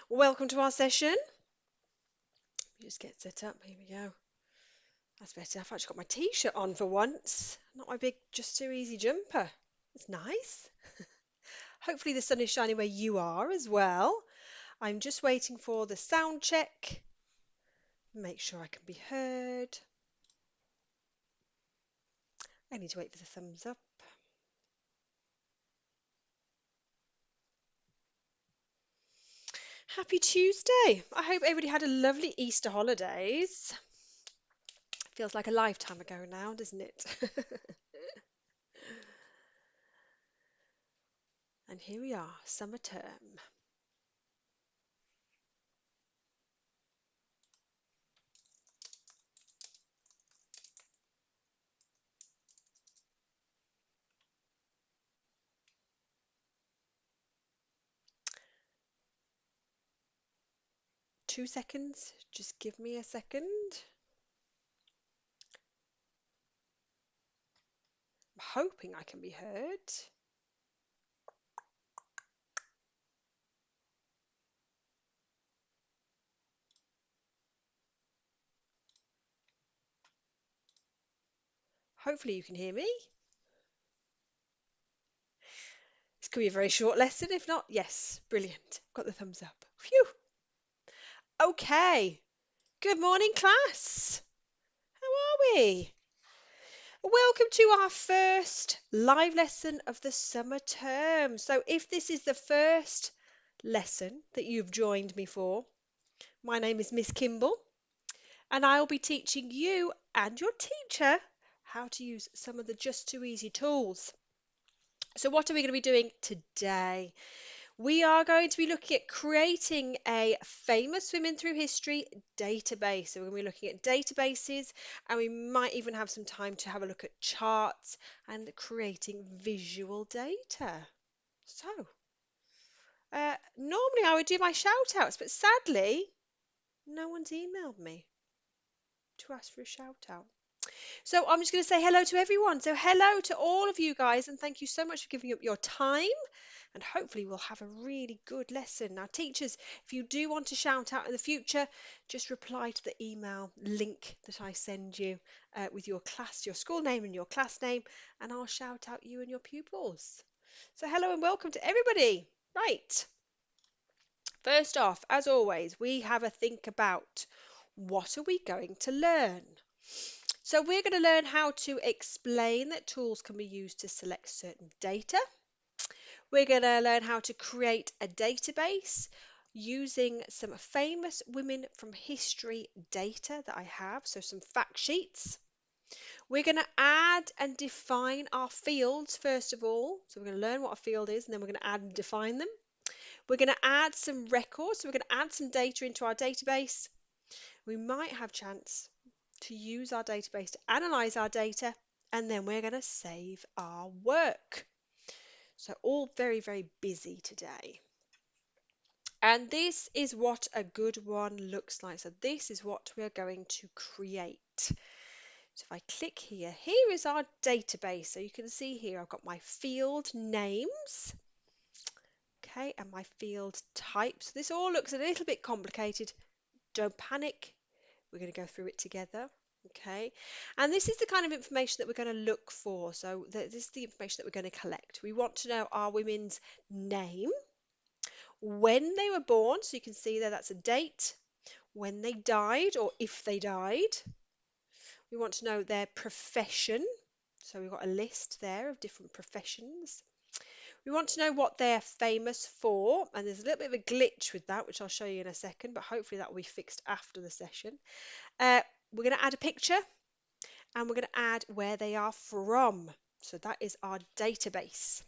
Welcome to our session. Just get set up. Here we go. That's better. I've actually got my t-shirt on for once, not my big Just2easy jumper. It's nice. Hopefully the sun is shining where you are as well. I'm just waiting for the sound check. Make sure I can be heard. I need to wait for the thumbs up. Happy Tuesday. I hope everybody had a lovely Easter holidays. Feels like a lifetime ago now, doesn't it? And here we are, summer term. Two seconds, just give me a second. I'm hoping I can be heard. Hopefully you can hear me. This could be a very short lesson. If not, yes, brilliant. Got the thumbs up. Phew. Okay. Good morning, class. How are we? Welcome to our first live lesson of the summer term. So if this is the first lesson that you've joined me for, my name is Miss Kimball, and I'll be teaching you and your teacher how to use some of the Just2easy tools. So what are we going to be doing today? We are going to be looking at creating a famous women through history database. So we're going to be looking at databases, and we might even have some time to have a look at charts and creating visual data. So normally I would do my shout outs, but sadly no one's emailed me to ask for a shout out. So I'm just going to say hello to everyone. So hello to all of you guys, and thank you so much for giving up your time. And hopefully we'll have a really good lesson. Now, teachers, if you do want to shout out in the future, just reply to the email link that I send you with your class, your school name and your class name, and I'll shout out you and your pupils. So hello and welcome to everybody. Right. First off, as always, we have a think about what are we going to learn? So we're going to learn how to explain that tools can be used to select certain data. We're going to learn how to create a database using some famous women from history data that I have, so some fact sheets. We're going to add and define our fields first of all. So we're going to learn what a field is, and then we're going to add and define them. We're going to add some records, so we're going to add some data into our database. We might have chance to use our database to analyze our data, and then we're going to save our work. So all very, very busy today. And this is what a good one looks like. So this is what we're going to create. So if I click here, here is our database. So you can see here I've got my field names, okay, and my field types. This all looks a little bit complicated. Don't panic. We're going to go through it together. Okay, and this is the kind of information that we're going to look for. So this is the information that we're going to collect. We want to know our women's name, when they were born, so you can see there that's a date, when they died or if they died. We want to know their profession, so we've got a list there of different professions. We want to know what they're famous for, and there's a little bit of a glitch with that, which I'll show you in a second, but hopefully that will be fixed after the session. We're going to add a picture, and we're going to add where they are from. So that is our database.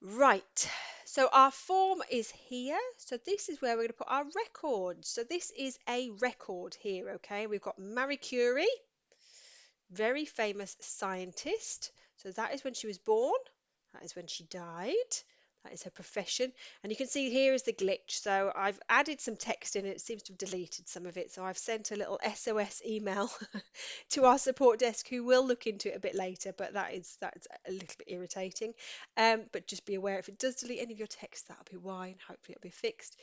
Right, so our form is here. So this is where we're going to put our records. So this is a record here, okay? We've got Marie Curie, very famous scientist. So that is when she was born. That is when she died. That is her profession. And you can see here is the glitch. So I've added some text in it. It seems to have deleted some of it. So I've sent a little SOS email to our support desk who will look into it a bit later. But that's a little bit irritating. But just be aware if it does delete any of your text, that'll be why, and hopefully it'll be fixed.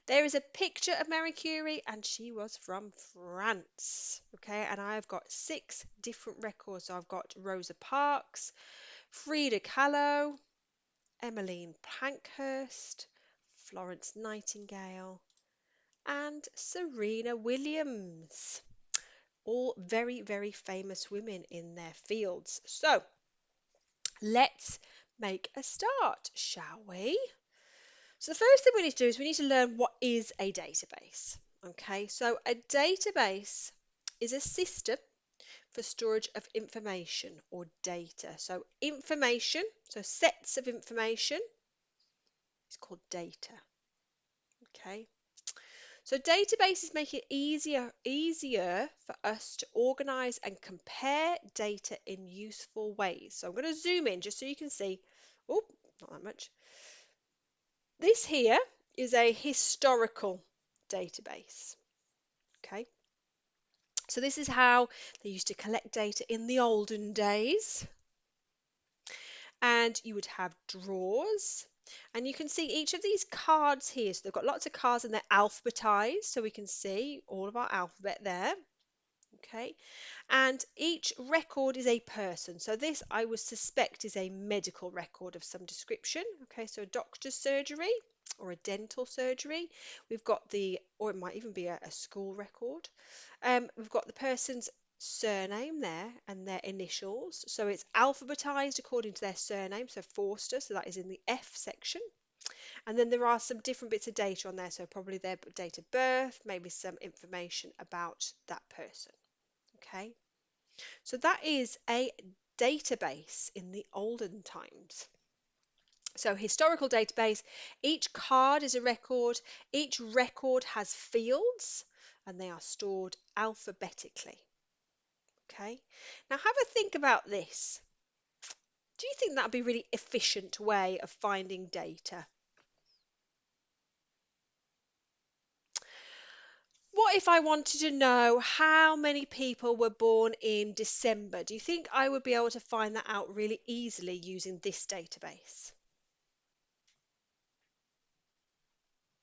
There is a picture of Marie Curie, and she was from France. Okay, and I've got 6 different records. So I've got Rosa Parks, Frida Kahlo, Emmeline Pankhurst, Florence Nightingale, and Serena Williams. All very, very famous women in their fields. So let's make a start, shall we? So the first thing we need to do is we need to learn what is a database. Okay, so a database is a system for storage of information or data. So information, so sets of information is called data. Okay, so databases make it easier for us to organize and compare data in useful ways. So I'm going to zoom in just so you can see. Oh, not that much. This here is a historical database. Okay, so this is how they used to collect data in the olden days. And you would have drawers. And you can see each of these cards here. So they've got lots of cards and they're alphabetized. So we can see all of our alphabet there. Okay. And each record is a person. So this I would suspect is a medical record of some description. Okay. So a doctor's surgery or a dental surgery. We've got or it might even be a school record. We've got the person's surname there and their initials. So it's alphabetized according to their surname. So Forster, so that is in the F section. And then there are some different bits of data on there. So probably their date of birth, maybe some information about that person. Okay. So that is a database in the olden times. So historical database, each card is a record. Each record has fields and they are stored alphabetically. Okay, now have a think about this. Do you think that would be a really efficient way of finding data? What if I wanted to know how many people were born in December? Do you think I would be able to find that out really easily using this database?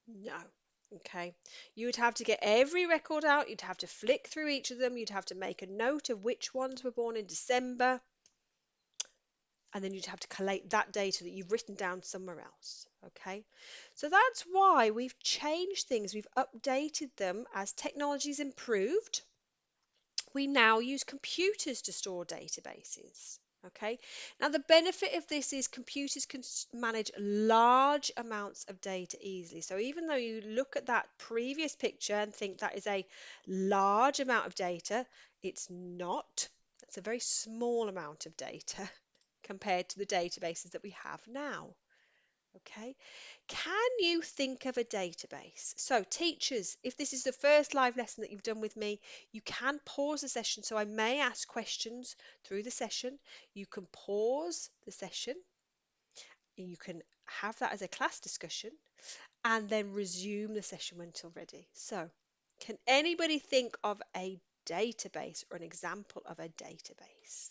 No. Okay. You would have to get every record out. You'd have to flick through each of them. You'd have to make a note of which ones were born in December. And then you'd have to collate that data that you've written down somewhere else. Okay, so that's why we've changed things, we've updated them as technology's improved. We now use computers to store databases. Okay, now the benefit of this is computers can manage large amounts of data easily. So even though you look at that previous picture and think that is a large amount of data, it's not. It's a very small amount of data compared to the databases that we have now. Okay, can you think of a database? So teachers, if this is the first live lesson that you've done with me, you can pause the session. So I may ask questions through the session. You can pause the session. You can have that as a class discussion and then resume the session when you're ready. So can anybody think of a database or an example of a database?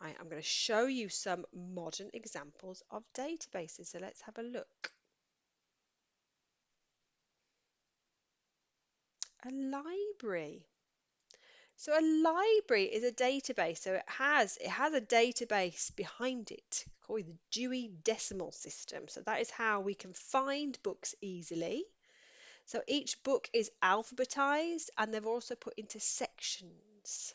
Right, I'm going to show you some modern examples of databases. So let's have a look. A library. So a library is a database. So it has a database behind it called the Dewey Decimal System. So that is how we can find books easily. So each book is alphabetized and they've also put into sections.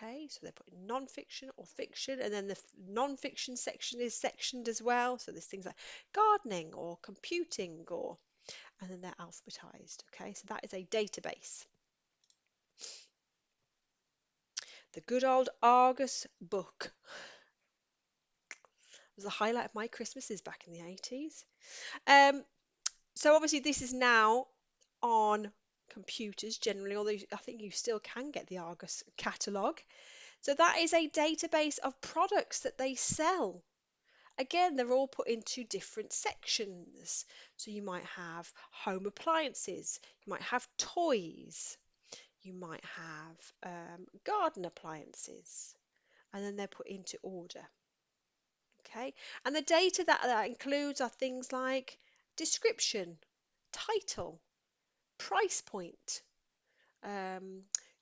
Okay, so they're putting non-fiction or fiction, and then the non-fiction section is sectioned as well. So there's things like gardening or computing, and then they're alphabetized. Okay, so that is a database. The good old Argus book was the highlight of my Christmases back in the 80s. So obviously this is now on computers generally, although I think you still can get the Argos catalogue. So that is a database of products that they sell. Again, they're all put into different sections. So you might have home appliances, you might have toys, you might have garden appliances, and then they're put into order. Okay, and the data that includes are things like description, title, price point.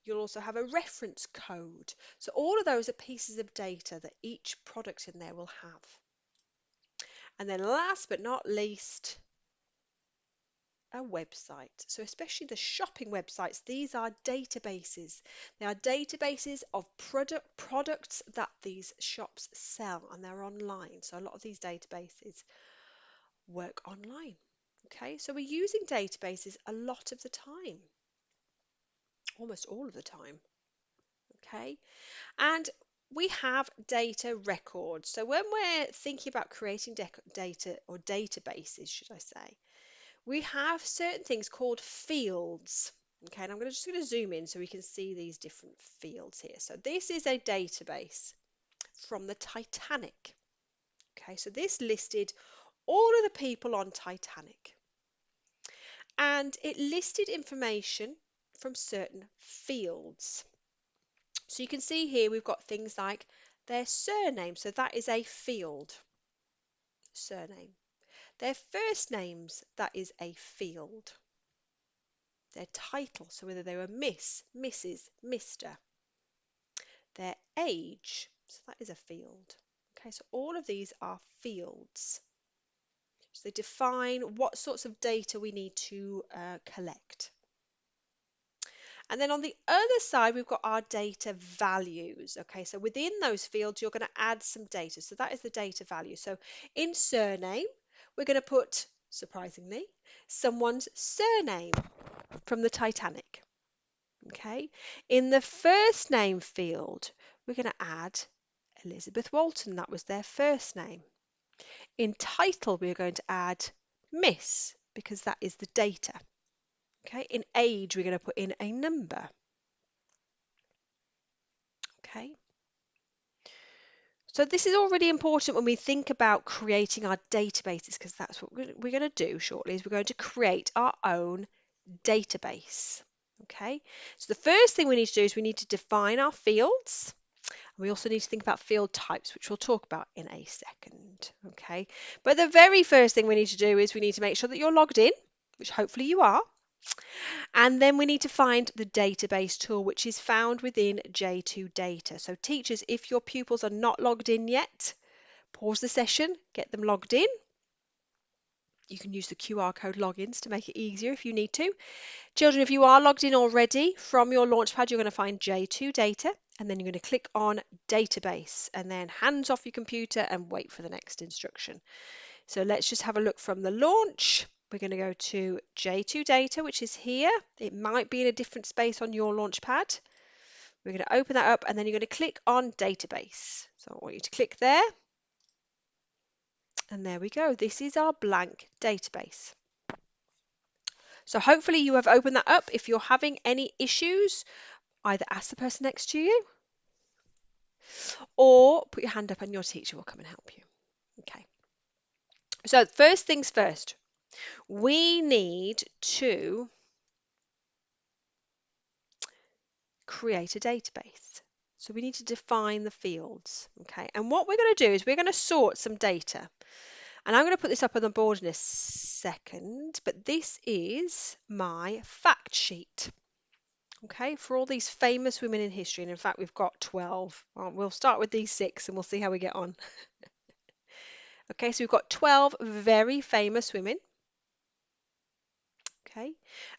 You'll also have a reference code. So all of those are pieces of data that each product in there will have. And then last but not least, a website. So especially the shopping websites, these are databases. They are databases of products that these shops sell, and they're online. So a lot of these databases work online. Okay, so we're using databases a lot of the time, almost all of the time. Okay, and we have data records. So when we're thinking about creating data or databases, should I say, we have certain things called fields. Okay, and I'm just going to zoom in so we can see these different fields here. So this is a database from the Titanic. Okay, so this listed all of the people on Titanic. And it listed information from certain fields. So you can see here we've got things like their surname, so that is a field, surname. Their first names, that is a field. Their title, so whether they were Miss, Mrs, Mr. Their age, so that is a field. Okay, so all of these are fields. So they define what sorts of data we need to collect. And then on the other side, we've got our data values. Okay, so within those fields, you're going to add some data. So that is the data value. So in surname, we're going to put, surprisingly, someone's surname from the Titanic. Okay, in the first name field, we're going to add Elizabeth Walton. That was their first name. In title, we are going to add Miss because that is the data. Okay, in age, we're going to put in a number. Okay. So this is all really important when we think about creating our databases, because that's what we're going to do shortly, is we're going to create our own database. Okay, so the first thing we need to do is we need to define our fields. We also need to think about field types, which we'll talk about in a second. Okay, but the very first thing we need to do is we need to make sure that you're logged in, which hopefully you are. And then we need to find the database tool, which is found within J2data. So teachers, if your pupils are not logged in yet, pause the session, get them logged in. You can use the QR code logins to make it easier if you need to. Children, if you are logged in already, from your Launchpad, you're going to find J2data, and then you're going to click on database, and then hands off your computer and wait for the next instruction. So let's just have a look from the launch. We're going to go to J2data, which is here. It might be in a different space on your Launchpad. We're going to open that up, and then you're going to click on database. So I want you to click there. And there we go. This is our blank database. So hopefully you have opened that up. If you're having any issues, either ask the person next to you or put your hand up and your teacher will come and help you. Okay. So first things first, we need to create a database. So we need to define the fields. Okay. And what we're going to do is we're going to sort some data. And I'm going to put this up on the board in a second, but this is my fact sheet. Okay, for all these famous women in history, and in fact we've got 12. We'll start with these 6 and we'll see how we get on. Okay, so we've got 12 very famous women. Okay,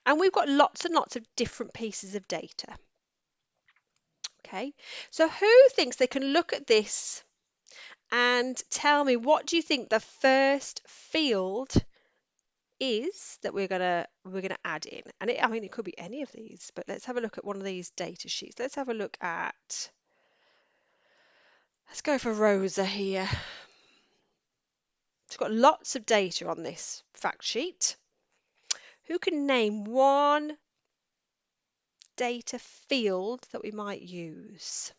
and we've got lots and lots of different pieces of data. Okay, so who thinks they can look at this and tell me, what do you think the first field is that we're gonna add in? And I mean, it could be any of these, but let's have a look at one of these data sheets. Let's have a look at, let's go for Rosa here. It's got lots of data on this fact sheet. Who can name one data field that we might use?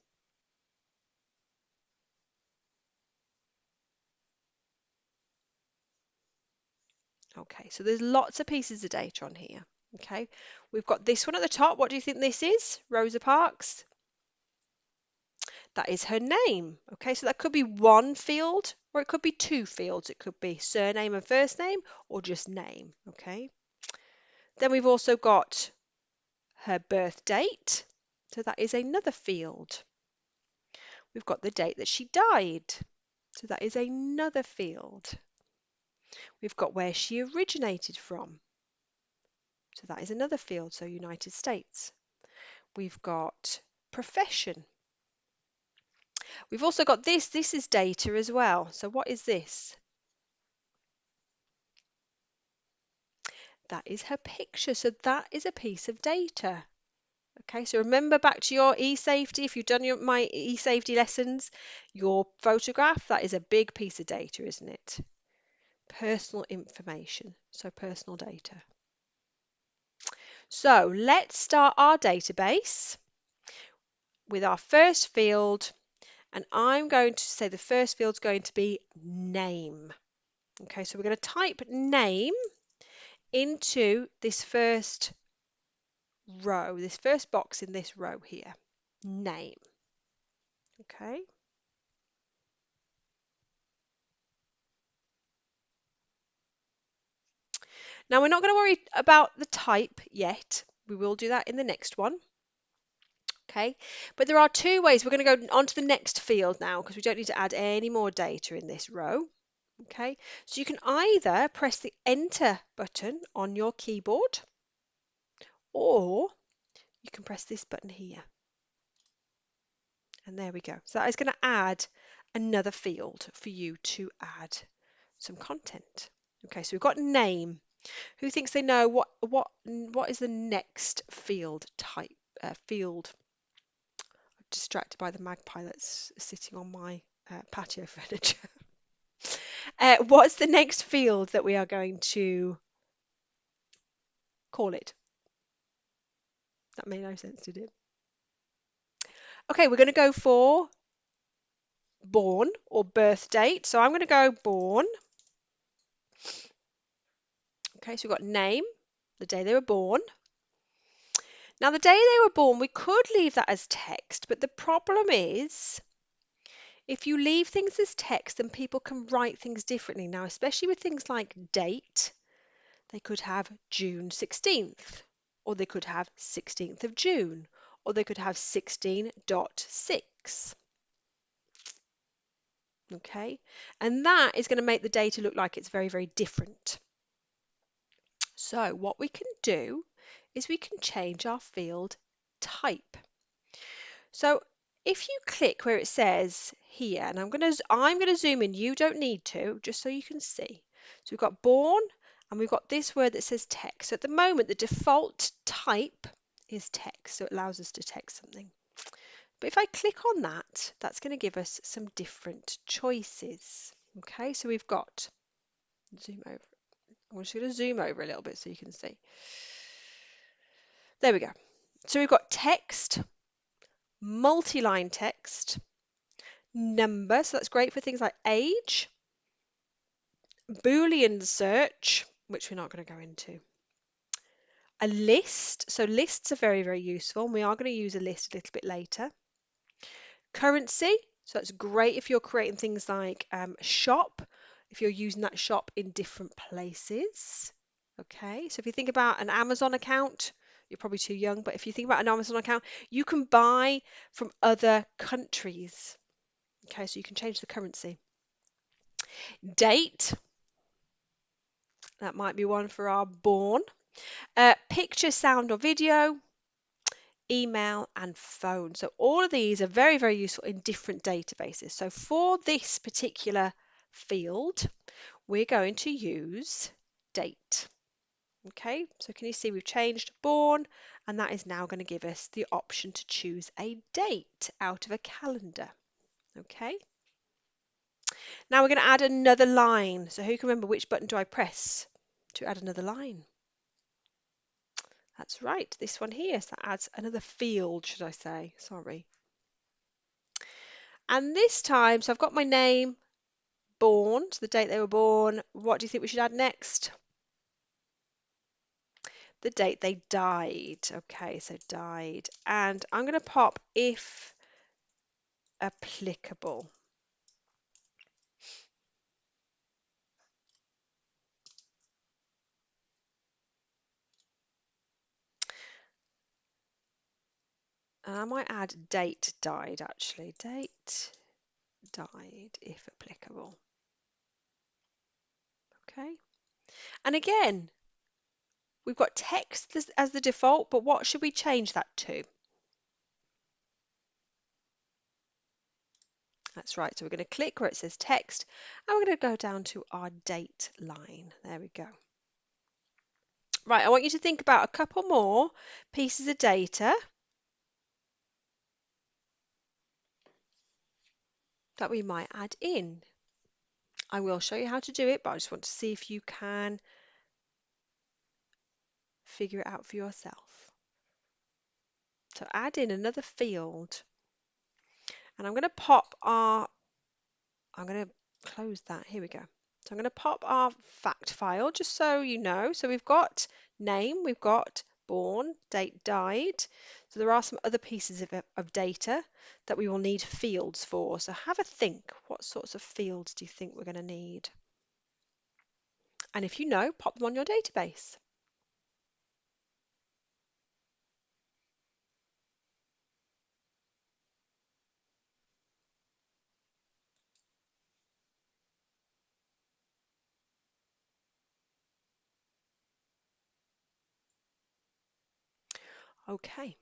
Okay, so there's lots of pieces of data on here. Okay, we've got this one at the top. What do you think this is? Rosa Parks. That is her name. Okay, so that could be one field or it could be two fields. It could be surname and first name or just name. Okay, then we've also got her birth date. So that is another field. We've got the date that she died. So that is another field. We've got where she originated from. So that is another field, so United States. We've got profession. We've also got this. This is data as well. So what is this? That is her picture. So that is a piece of data. Okay, so remember back to your e-safety, if you've done my e-safety lessons, your photograph, that is a big piece of data, isn't it? Personal information, so personal data. So let's start our database with our first field, and I'm going to say the first field is going to be name. Okay, so we're going to type name into this first row, this first box in this row here, name. Okay. Now we're not going to worry about the type yet. We will do that in the next one. Okay, but there are two ways. We're going to go on to the next field now because we don't need to add any more data in this row. Okay, so you can either press the enter button on your keyboard or you can press this button here. And there we go. So that is going to add another field for you to add some content. Okay, so we've got name. Who thinks they know what is the next field type? Field. I'm distracted by the magpie that's sitting on my patio furniture. What's the next field that we are going to call it? That made no sense, did it? Okay, we're going to go for born or birth date. So I'm going to go born. Okay, so we've got name, the day they were born. Now, the day they were born, we could leave that as text, but the problem is if you leave things as text, then people can write things differently. Now, especially with things like date, they could have June 16th, or they could have 16th of June, or they could have 16.6. Okay, and that is going to make the data look like it's very, very different. So what we can do is we can change our field type. So if you click where it says here, and I'm going to zoom in, you don't need to, just so you can see. So we've got born and we've got this word that says text. So at the moment, the default type is text, so it allows us to text something. But if I click on that, that's going to give us some different choices. Okay, so we've got, zoom over. I'm just going to zoom over a little bit so you can see. There we go. So we've got text, multi-line text, number, so that's great for things like age, Boolean search, which we're not going to go into, a list, so lists are very, very useful, and we are going to use a list a little bit later. Currency, so that's great if you're creating things like shop, if you're using that shop in different places. Okay, so if you think about an Amazon account, you're probably too young, but if you think about an Amazon account, you can buy from other countries. Okay, so you can change the currency. Date, that might be one for our born. Picture, sound or video, email and phone. So all of these are very, very useful in different databases. So for this particular field, we're going to use date. Okay, so can you see we've changed born, and that is now going to give us the option to choose a date out of a calendar. Okay, now we're going to add another line. So who can remember which button do I press to add another line? That's right, this one here. So that adds another field, should I say. Sorry. And this time, so I've got my name, born, so the date they were born. What do you think we should add next? The date they died. Okay, so died. And I'm going to pop if applicable. And I might add date died actually. Date died if applicable. Okay. And again, we've got text as the default, but what should we change that to? That's right. So we're going to click where it says text and we're going to go down to our date line. There we go. Right, I want you to think about a couple more pieces of data that we might add in. I will show you how to do it, but I just want to see if you can figure it out for yourself. So add in another field. And I'm going to close that. Here we go. So I'm going to pop our fact file just so you know. So we've got name, we've got born, date died. So there are some other pieces of data that we will need fields for. So have a think. What sorts of fields do you think we're going to need? And if you know, pop them on your database. Okay.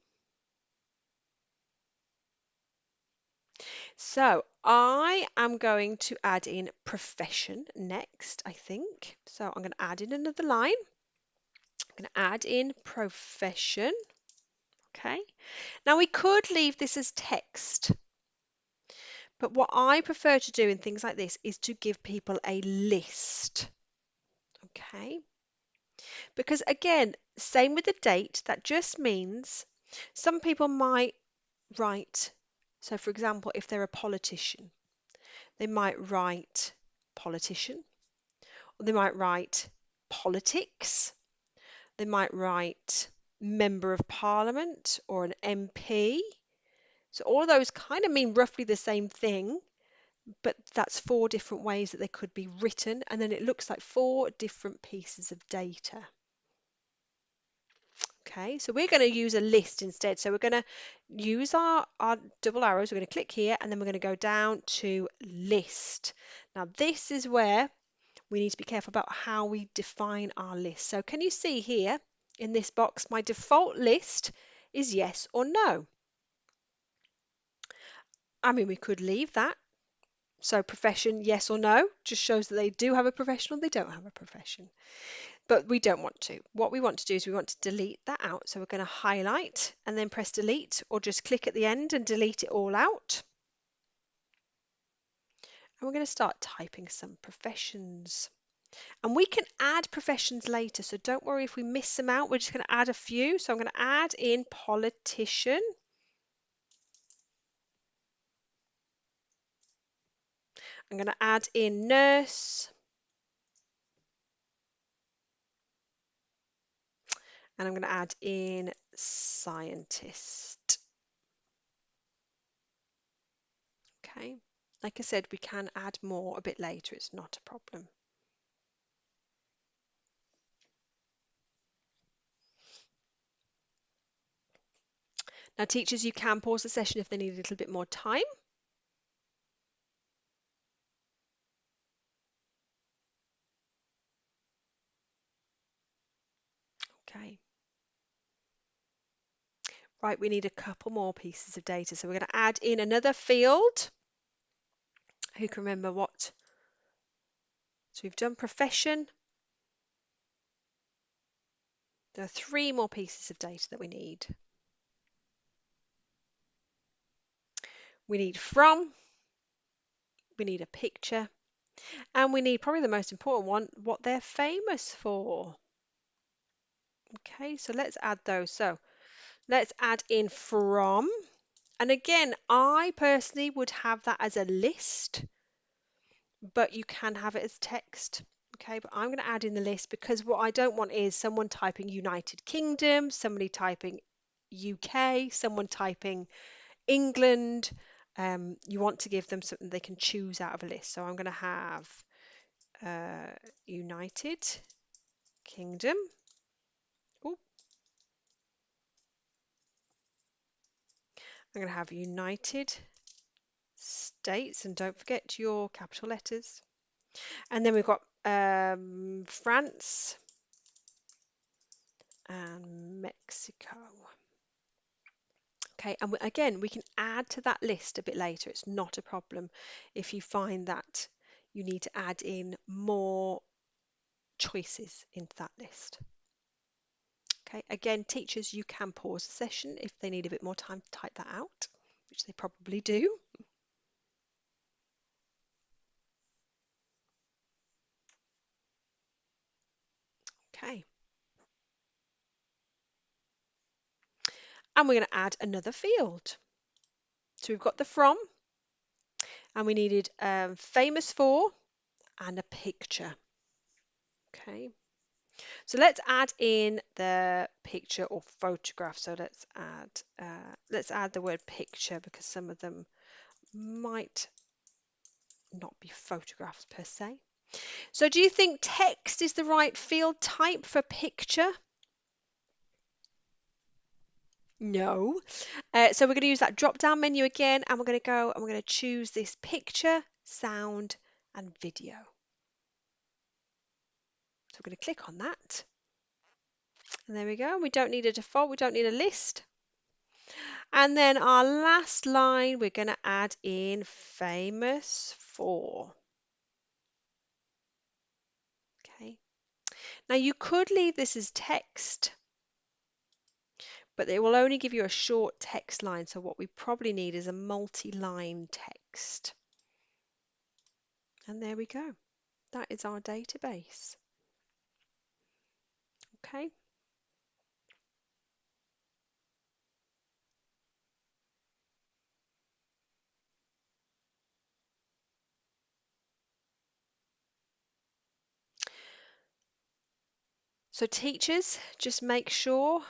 So I am going to add in profession next, I think. So I'm going to add in another line. I'm going to add in profession. Okay. Now we could leave this as text, but what I prefer to do in things like this is to give people a list. Okay. Because again, same with the date, that just means some people might write, so for example, if they're a politician, they might write politician, or they might write politics, they might write member of parliament or an MP. So all of those kind of mean roughly the same thing, but that's 4 different ways that they could be written, and then it looks like 4 different pieces of data. Okay, so we're going to use a list instead. So we're going to use our double arrows. We're going to click here and then we're going to go down to list. Now this is where we need to be careful about how we define our list. So can you see here in this box, my default list is yes or no. I mean, we could leave that. So profession, yes or no, just shows that they do have a profession or they don't have a profession. But we don't want to. What we want to do is we want to delete that out. So we're going to highlight and then press delete, or just click at the end and delete it all out. And we're going to start typing some professions. And we can add professions later, so don't worry if we miss them out. We're just going to add a few. So I'm going to add in politician. I'm going to add in nurse. And I'm going to add in scientist. Okay. Like I said, we can add more a bit later. It's not a problem. Now, teachers, you can pause the session if they need a little bit more time. Okay. Right, we need a couple more pieces of data. So we're going to add in another field. Who can remember what? So we've done profession. There are 3 more pieces of data that we need. We need from, we need a picture, and we need probably the most important one, what they're famous for. Okay, so let's add those. So let's add in from. And again, I personally would have that as a list, but you can have it as text. Okay, but I'm going to add in the list because what I don't want is someone typing United Kingdom, somebody typing UK, someone typing England. You want to give them something they can choose out of a list. So I'm going to have United Kingdom. Ooh, I'm going to have United States, and don't forget your capital letters. And then we've got France and Mexico. Okay, and again, we can add to that list a bit later. It's not a problem if you find that you need to add in more choices into that list. Okay, again, teachers, you can pause the session if they need a bit more time to type that out, which they probably do. Okay, and we're going to add another field. So we've got the from, and we needed famous for and a picture. Okay, so let's add in the picture or photograph. So let's add the word picture because some of them might not be photographs per se. So do you think text is the right field type for picture? No. So we're going to use that drop down menu again, and we're going to go and we're going to choose this picture, sound and video. So we're going to click on that. And there we go. We don't need a default. We don't need a list. And then our last line, we're going to add in famous for. Okay. Now you could leave this as text, but it will only give you a short text line. So what we probably need is a multi-line text. And there we go. That is our database. Okay. So teachers, just make sure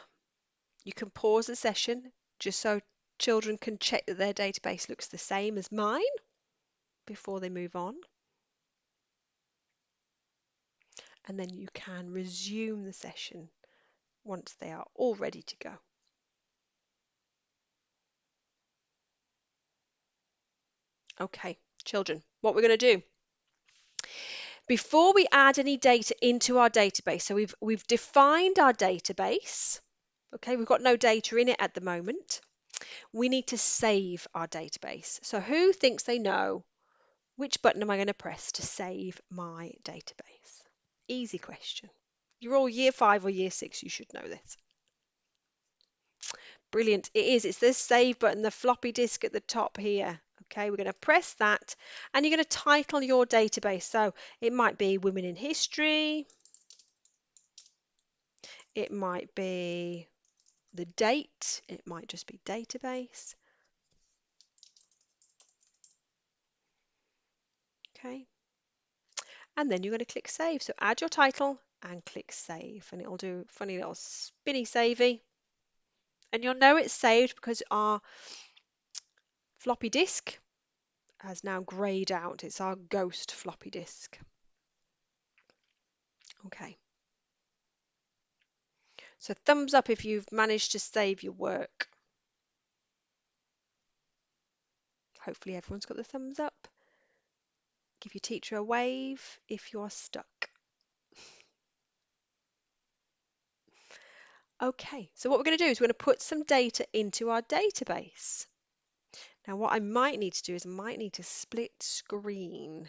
you can pause the session just so children can check that their database looks the same as mine before they move on. And then you can resume the session once they are all ready to go. Okay, children, what we're going to do before we add any data into our database, so we've defined our database. Okay, we've got no data in it at the moment. We need to save our database. So who thinks they know which button am I going to press to save my database? Easy question. You're all year 5 or year 6, you should know this. Brilliant. It is. It's this save button, the floppy disk at the top here. Okay, we're going to press that and you're going to title your database. So it might be Women in History. It might be the date. It might just be database. Okay. And then you're going to click save. So add your title and click save. And it'll do a funny little spinny savey. And you'll know it's saved because our floppy disk has now greyed out. It's our ghost floppy disk. Okay. So thumbs up if you've managed to save your work. Hopefully everyone's got the thumbs up. Give your teacher a wave if you're stuck. Okay, so what we're going to do is we're going to put some data into our database. Now what I might need to do is I might need to split screen.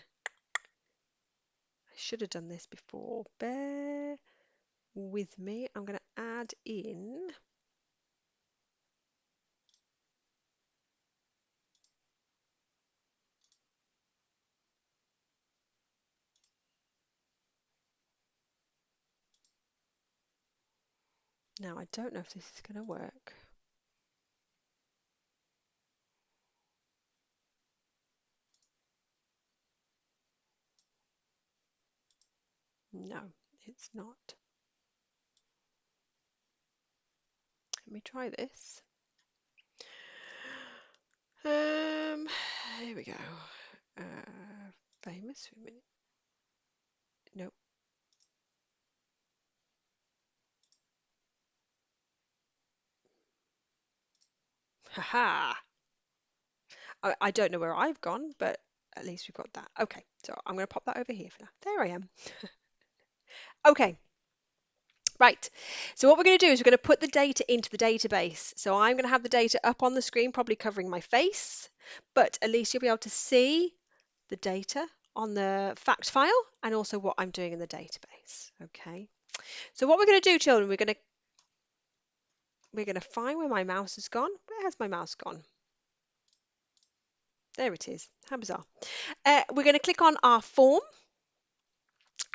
I should have done this before. Bear with me. I'm going to add in Now, I don't know if this is going to work. No, it's not. Let me try this. Here we go. Famous women. Nope. Haha. I don't know where I've gone, but at least we've got that. Okay, so I'm going to pop that over here for now. There I am. Okay, right. So what we're going to do is we're going to put the data into the database. So I'm going to have the data up on the screen, probably covering my face, but at least you'll be able to see the data on the fact file and also what I'm doing in the database. Okay. So what we're going to do, children, we're going to find where my mouse has gone. Where has my mouse gone? There it is. How bizarre. We're going to click on our form,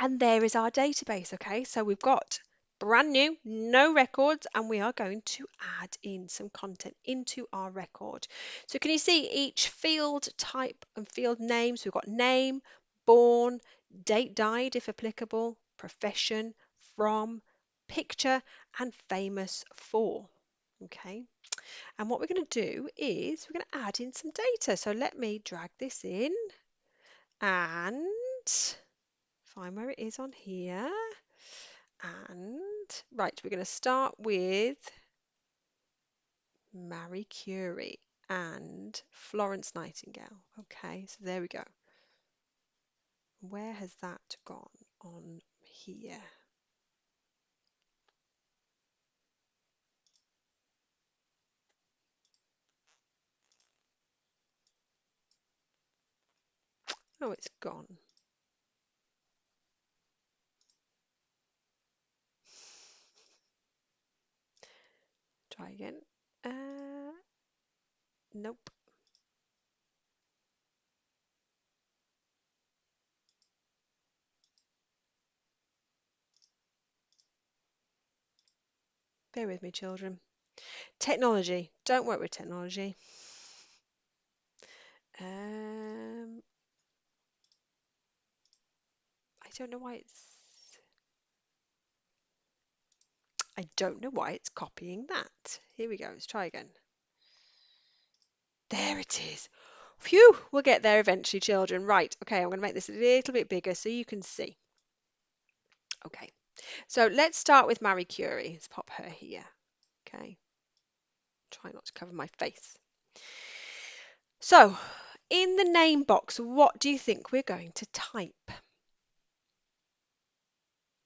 and there is our database. Okay, so we've got brand new, no records, and we are going to add in some content into our record. So can you see each field type and field name? So we've got name, born, date died if applicable, profession, from, picture, and famous for. Okay, and what we're going to do is we're going to add in some data. So let me drag this in and find where it is on here. And right, we're going to start with Marie Curie and Florence Nightingale. Okay, so there we go. Where has that gone on here? Oh, it's gone. Try again. Nope. Bear with me, children. Technology. Don't work with technology. I don't know why it's copying that. Here we go. Let's try again. There it is. Phew, we'll get there eventually, children. Right, okay, I'm going to make this a little bit bigger so you can see. Okay, so let's start with Marie Curie. Let's pop her here. Okay, try not to cover my face. So, in the name box, what do you think we're going to type?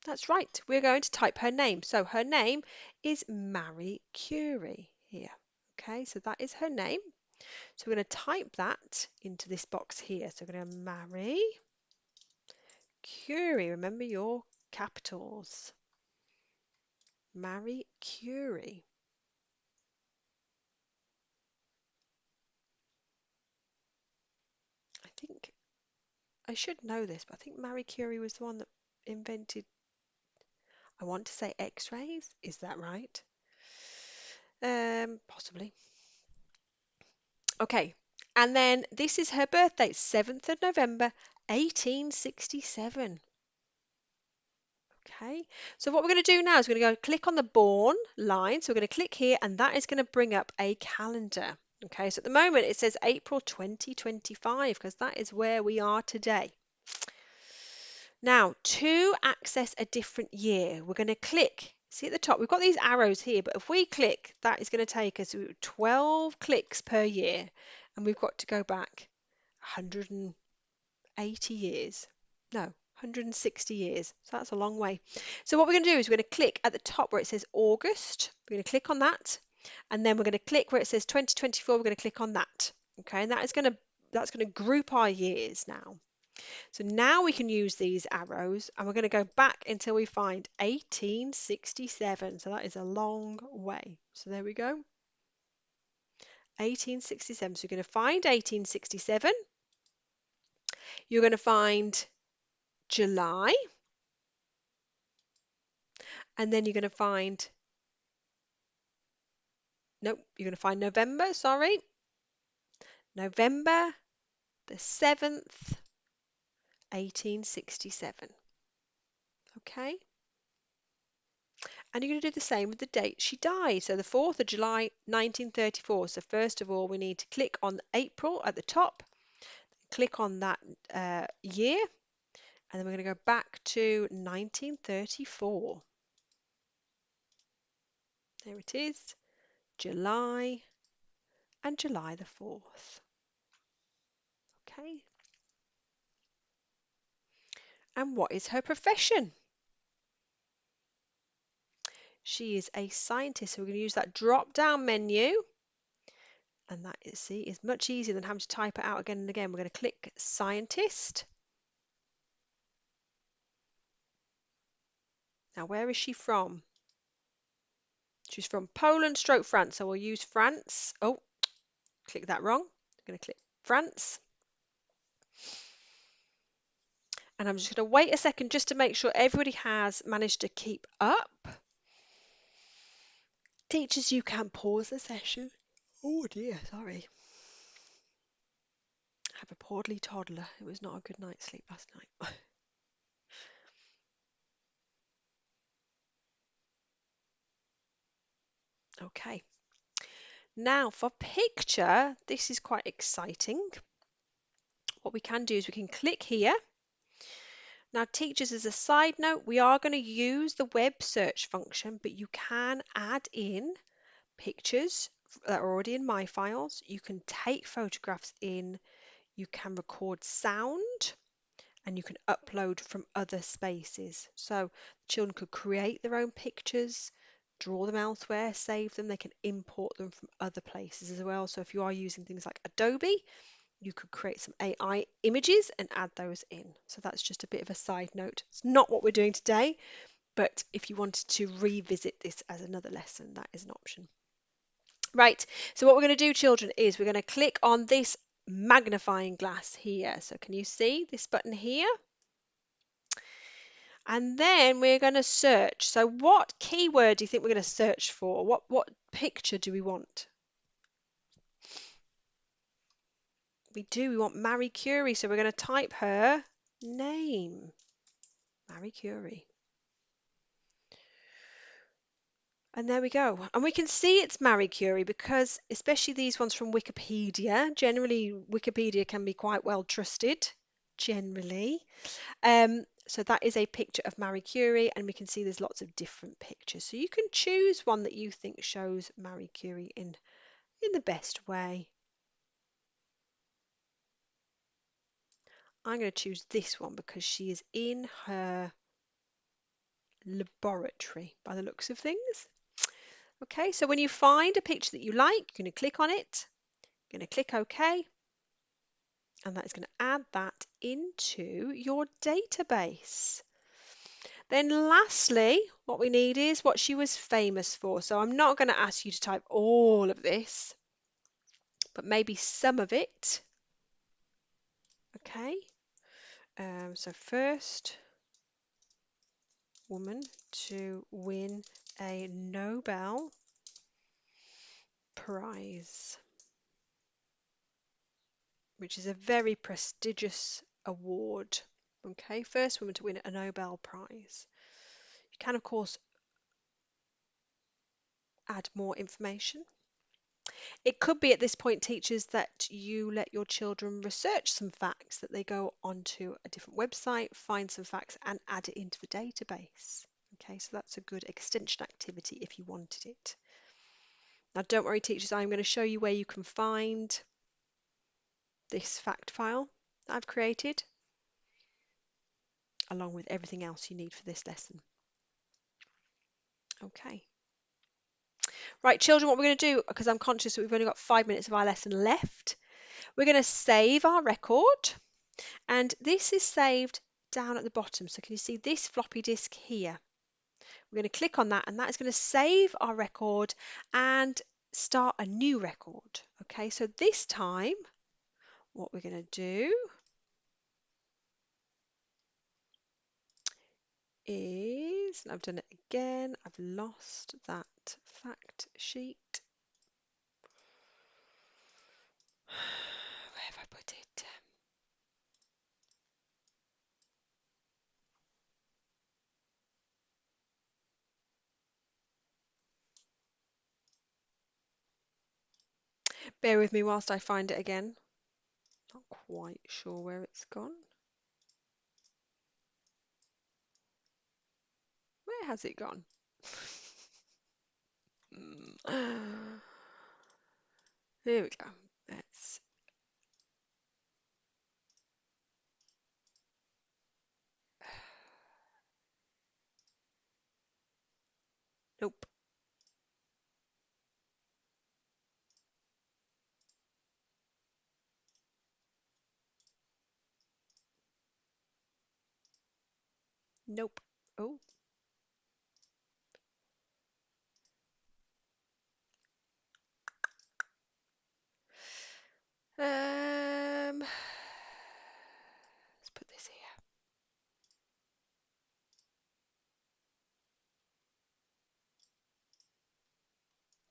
That's right, we're going to type her name. So her name is Marie Curie here. Okay, so that is her name. So we're going to type that into this box here. So we're going to Marie Curie. Remember your capitals. Marie Curie. I think I should know this, but I think Marie Curie was the one that invented, I want to say X-rays. Is that right? Possibly. Okay. And then this is her birthday, 7th of November, 1867. Okay, so what we're going to do now is we're going to go click on the born line. So we're going to click here and that is going to bring up a calendar. Okay, so at the moment it says April 2025 because that is where we are today. Now, to access a different year, we're going to click. See at the top, we've got these arrows here, but if we click, that is going to take us to 12 clicks per year. And we've got to go back 180 years. No, 160 years. So that's a long way. So what we're going to do is we're going to click at the top where it says August. We're going to click on that. And then we're going to click where it says 2024. We're going to click on that. Okay, and that's going to group our years now. So now we can use these arrows and we're going to go back until we find 1867. So that is a long way. So there we go. 1867. So you're going to find 1867. You're going to find July. And then you're going to find Nope, you're going to find November, sorry. November the 7th, 1867. Okay. And you're going to do the same with the date she died. So the 4th of July, 1934. So first of all, we need to click on April at the top, click on that year, and then we're going to go back to 1934. There it is, July and July the 4th. Okay. And what is her profession? She is a scientist. So we're going to use that drop down menu. And that is, see, is much easier than having to type it out again and again. We're going to click scientist. Now, where is she from? She's from Poland stroke France. So we'll use France. Oh, click that wrong. I'm going to click France. And I'm just going to wait a second just to make sure everybody has managed to keep up. Teachers, you can pause the session. Oh dear, sorry. I have a poorly toddler. It was not a good night's sleep last night. Okay. Now for picture, this is quite exciting. What we can do is we can click here. Now teachers, as a side note, we are going to use the web search function, but you can add in pictures that are already in My Files. You can take photographs in, you can record sound, and you can upload from other spaces. So children could create their own pictures, draw them elsewhere, save them. They can import them from other places as well. So if you are using things like Adobe, you could create some AI images and add those in. So that's just a bit of a side note. It's not what we're doing today, but if you wanted to revisit this as another lesson, that is an option. Right, so what we're going to do, children, is we're going to click on this magnifying glass here. So can you see this button here? And then we're going to search. So what keyword do you think we're going to search for? What picture do we want? We want Marie Curie. So we're going to type her name, Marie Curie. And there we go. And we can see it's Marie Curie because especially these ones from Wikipedia, generally Wikipedia can be quite well trusted, generally. So that is a picture of Marie Curie, and we can see there's lots of different pictures. So you can choose one that you think shows Marie Curie in the best way. I'm going to choose this one because she is in her laboratory by the looks of things. Okay, so when you find a picture that you like, you're going to click on it, you're going to click OK, and that is going to add that into your database. Then lastly, what we need is what she was famous for. So I'm not going to ask you to type all of this, but maybe some of it. Okay, so first woman to win a Nobel Prize, which is a very prestigious award. Okay, first woman to win a Nobel Prize. You can, of course, add more information. It could be at this point, teachers, that you let your children research some facts, that they go onto a different website, find some facts and add it into the database. Okay, so that's a good extension activity if you wanted it. Now don't worry, teachers, I'm going to show you where you can find this fact file that I've created, along with everything else you need for this lesson. Okay. Right, children, what we're going to do, because I'm conscious that we've only got 5 minutes of our lesson left, we're going to save our record, and this is saved down at the bottom. So can you see this floppy disk here? We're going to click on that, and that is going to save our record and start a new record. Okay, so this time what we're going to do is, and I've done it again, I've lost that fact sheet. at it. Bear with me whilst I find it again. Not quite sure where it's gone. Where has it gone? Here we go. Let's. Nope. Nope. Oh. Let's put this here.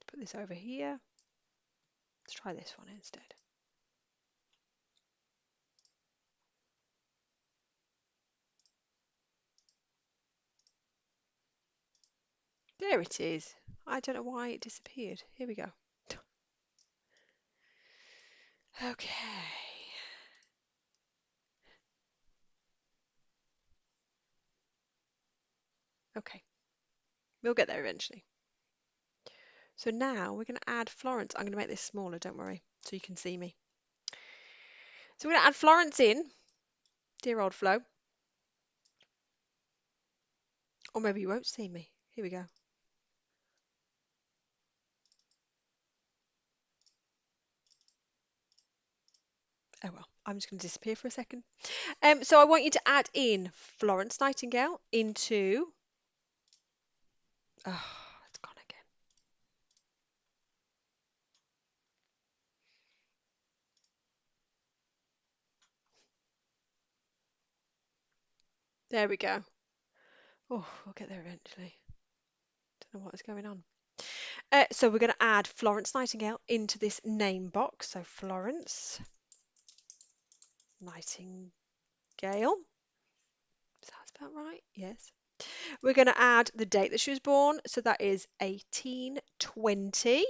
Put this over here. Let's try this one instead. There it is. I don't know why it disappeared. Here we go. Okay. Okay. We'll get there eventually. So now we're going to add Florence. I'm going to make this smaller, don't worry, so you can see me. So we're going to add Florence in. Dear old Flo. Or maybe you won't see me. Here we go. Oh well, I'm just going to disappear for a second. So I want you to add in Florence Nightingale into... Oh, it's gone again. There we go. Oh, we'll get there eventually. Don't know what is going on. So we're going to add Florence Nightingale into this name box. So Florence Nightingale. Is that spelled right? Yes. We're going to add the date that she was born. So that is 1820.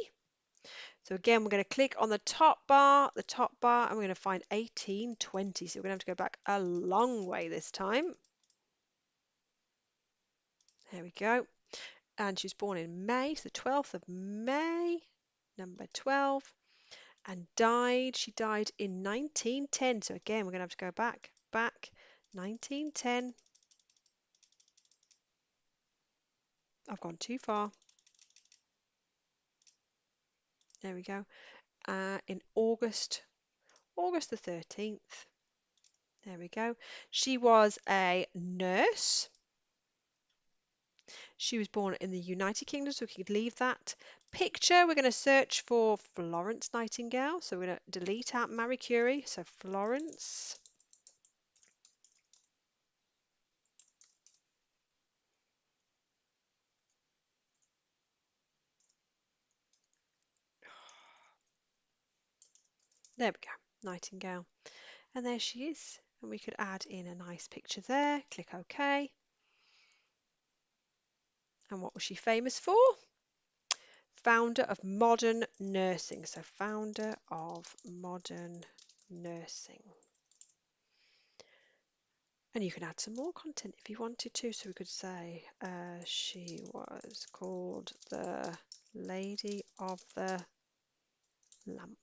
So again, we're going to click on the top bar, and we're going to find 1820. So we're going to have to go back a long way this time. There we go. And she was born in May, so the 12th of May, number 12. And died, she died in 1910. So again, we're going to have to go back, 1910. I've gone too far. There we go. In August the 13th. There we go. She was a nurse. She was born in the United Kingdom, so we could leave that. Picture, we're going to search for Florence Nightingale. So we're going to delete out Marie Curie. So Florence. There we go, Nightingale. And there she is. And we could add in a nice picture there. Click OK. And what was she famous for? Founder of modern nursing. So founder of modern nursing. And you can add some more content if you wanted to. So we could say she was called the Lady of the Lamp.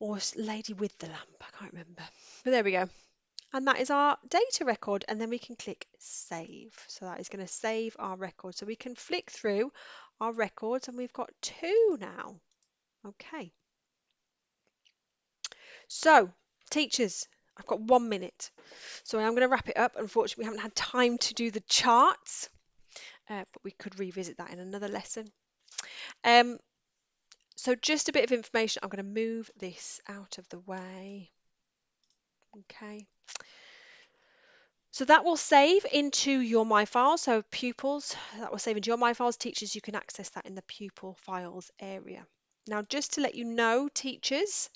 Or Lady with the Lamp. I can't remember. But there we go. And that is our data record. And then we can click save. So that is going to save our record. So we can flick through our records and we've got 2 now. Okay. So, teachers, I've got 1 minute. So I'm going to wrap it up. Unfortunately, we haven't had time to do the charts, but we could revisit that in another lesson. So just a bit of information. I'm going to move this out of the way. Okay. So that will save into your My Files. So pupils, that will save into your My Files. Teachers, you can access that in the pupil files area. Now, just to let you know, teachers,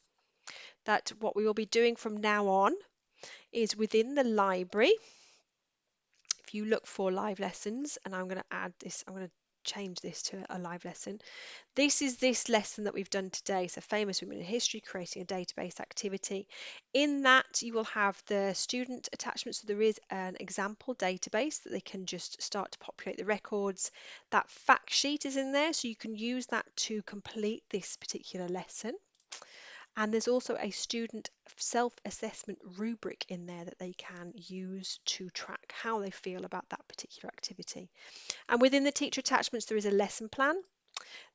that what we will be doing from now on is within the library. If you look for live lessons, and I'm going to add this, I'm going to change this to a live lesson. This is this lesson that we've done today. So famous women in history, creating a database activity. In that you will have the student attachment. So there is an example database that they can just start to populate the records. That fact sheet is in there, so you can use that to complete this particular lesson. And there's also a student self-assessment rubric in there that they can use to track how they feel about that particular activity. And within the teacher attachments, there is a lesson plan,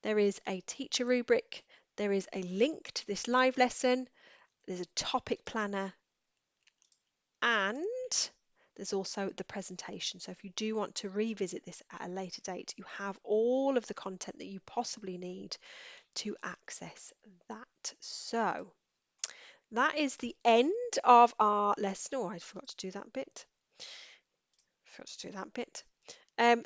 there is a teacher rubric, there is a link to this live lesson, there's a topic planner, and there's also the presentation. So if you do want to revisit this at a later date, you have all of the content that you possibly need to access that. So that is the end of our lesson. Oh, I forgot to do that bit.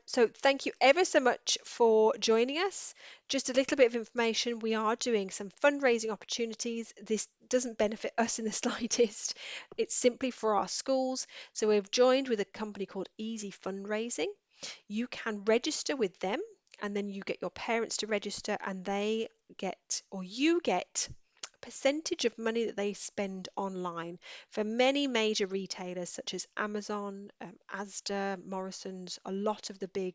So thank you ever so much for joining us. Just a little bit of information. We are doing some fundraising opportunities. This doesn't benefit us in the slightest. It's simply for our schools. So we've joined with a company called Easy Fundraising. You can register with them, and then you get your parents to register, and they get, or you get, percentage of money that they spend online for many major retailers such as Amazon, Asda, Morrison's. A lot of the big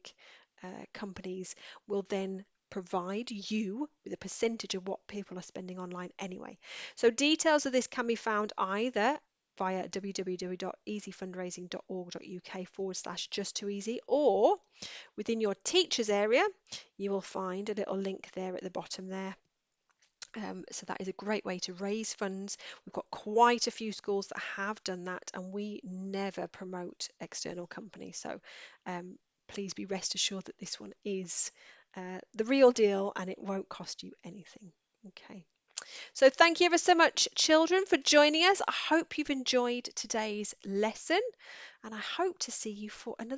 companies will then provide you with a percentage of what people are spending online anyway. So details of this can be found either via www.easyfundraising.org.uk/just2easy, or within your teachers area you will find a little link there at the bottom there. So that is a great way to raise funds. We've got quite a few schools that have done that, and we never promote external companies. So please be rest assured that this one is the real deal, and it won't cost you anything. Okay. So thank you ever so much, children, for joining us. I hope you've enjoyed today's lesson, and I hope to see you for another